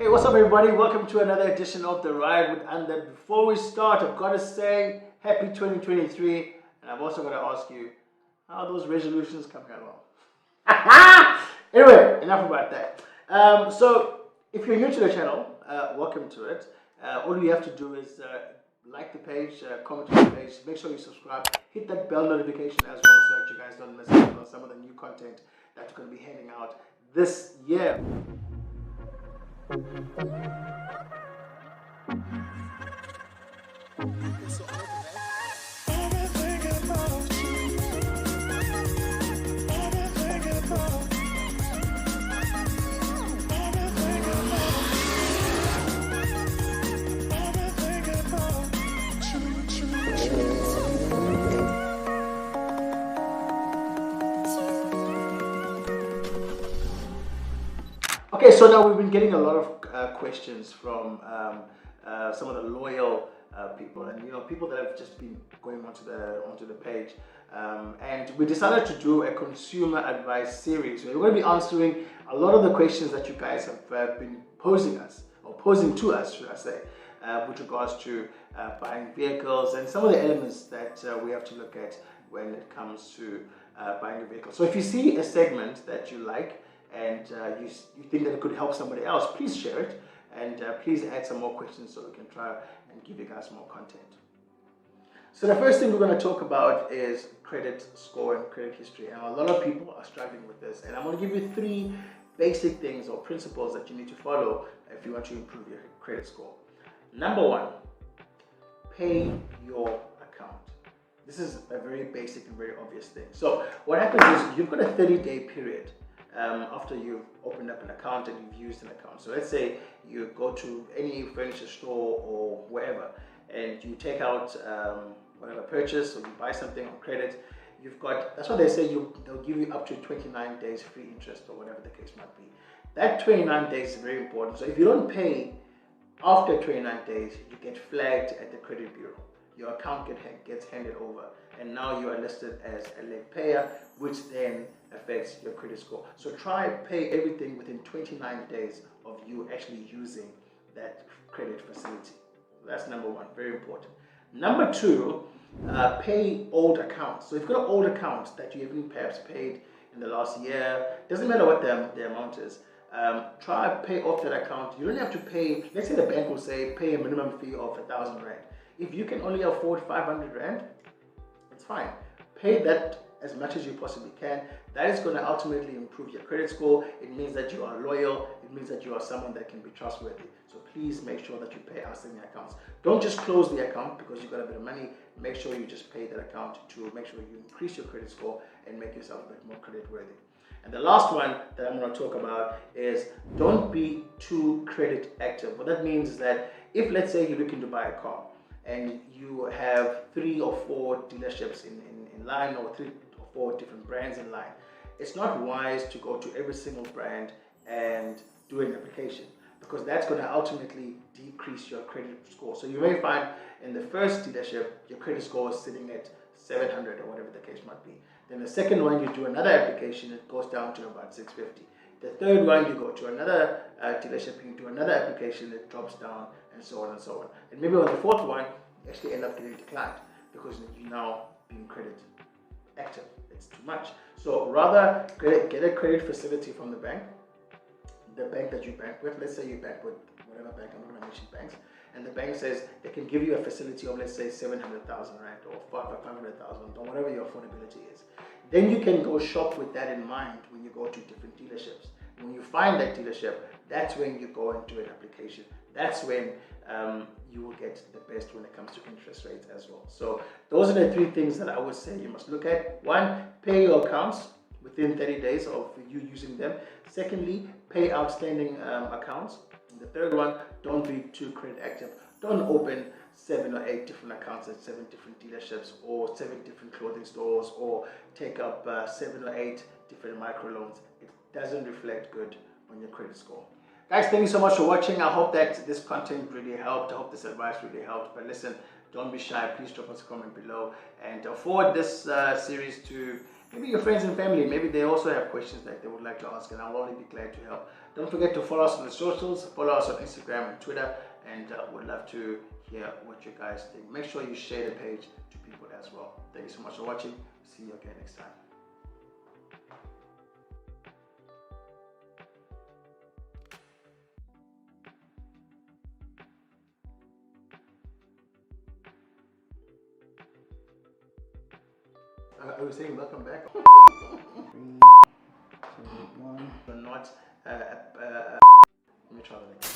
Hey, what's up, everybody? Welcome to another edition of The Ride with Under. Before we start, I've got to say happy 2023, and I've also got to ask you how those resolutions coming along. Anyway, enough about that. So, if you're new to the channel, welcome to it. All you have to do is like the page, comment on the page, make sure you subscribe, hit that bell notification as well so that you guys don't miss out on some of the new content that we're going to be handing out this year. Okay, so now we've been getting a lot of questions from some of the loyal people, and people that have just been going onto the page, and we decided to do a consumer advice series where we're going to be answering a lot of the questions that you guys have been posing to us, should I say, with regards to buying vehicles and some of the elements that we have to look at when it comes to buying a vehicle. So if you see a segment that you like, and you think that it could help somebody else, please share it, and please add some more questions so we can try and give you guys more content. So the first thing we're going to talk about is credit score and credit history, and a lot of people are struggling with this, and I'm going to give you 3 basic things or principles that you need to follow if you want to improve your credit score. Number 1, pay your account. This is a very basic and very obvious thing. So what happens is you've got a 30-day period after you've opened up an account and you've used an account. So let's say you go to any furniture store or wherever, and you take out whatever purchase, or you buy something on credit. That's what they say, they'll give you up to 29 days free interest, or whatever the case might be. That 29 days is very important. So if you don't pay after 29 days, you get flagged at the credit bureau. Your account gets handed over, and now you are listed as a late payer, which then affects your credit score. So try pay everything within 29 days of you actually using that credit facility. That's number 1, very important. Number 2, pay old accounts. So if you've got an old account that you haven't perhaps paid in the last year, doesn't matter what the amount is, try pay off that account. You don't have to pay. Let's say the bank will say pay a minimum fee of 1,000 rand. If you can only afford 500 rand, it's fine. Pay that as much as you possibly can. That is going to ultimately improve your credit score. It means that you are loyal. It means that you are someone that can be trustworthy. So please make sure that you pay outstanding accounts. Don't just close the account because you've got a bit of money. Make sure you just pay that account to make sure you increase your credit score and make yourself a bit more credit worthy. And the last one that I'm going to talk about is don't be too credit active. What that means is that if, let's say, you're looking to buy a car and you have 3 or 4 dealerships in line, or 3 or 4 different brands in line, it's not wise to go to every single brand and do an application, because that's going to ultimately decrease your credit score. So you may find in the first dealership your credit score is sitting at 700 or whatever the case might be. Then the second one, you do another application, it goes down to about 650. The third one, you go to another dealership, you do another application, it drops down, and so on and so on. And maybe on the 4th one, you actually end up getting declined because you're now being credit active. It's too much. So rather get a credit facility from the bank that you bank with. Let's say you bank with whatever bank, I'm not going to mention banks, and the bank says they can give you a facility of, let's say, 700,000 rand or 500,000 or whatever your affordability is. Then you can go shop with that in mind when you go to different dealerships. When you find that dealership, that's when you go and do an application. That's when you will get the best when it comes to interest rates as well. So those are the 3 things that I would say you must look at. 1, pay your accounts within 30 days of you using them. Secondly, pay outstanding accounts. And the third one, don't be too credit active. Don't open 7 or 8 different accounts at 7 different dealerships or 7 different clothing stores, or take up 7 or 8 different microloans. It doesn't reflect good on your credit score. Guys, thank you so much for watching. I hope that this content really helped. I hope this advice really helped. But listen, don't be shy. Please drop us a comment below and forward this series to maybe your friends and family, maybe they also have questions that they would like to ask, and I'll only be glad to help. Don't forget to follow us on the socials, follow us on Instagram and Twitter, and we'd love to hear what you guys think. Make sure you share the page to people as well. Thank you so much for watching. See you again next time. I was saying welcome back. 3, 2, 1. Not let me try that again.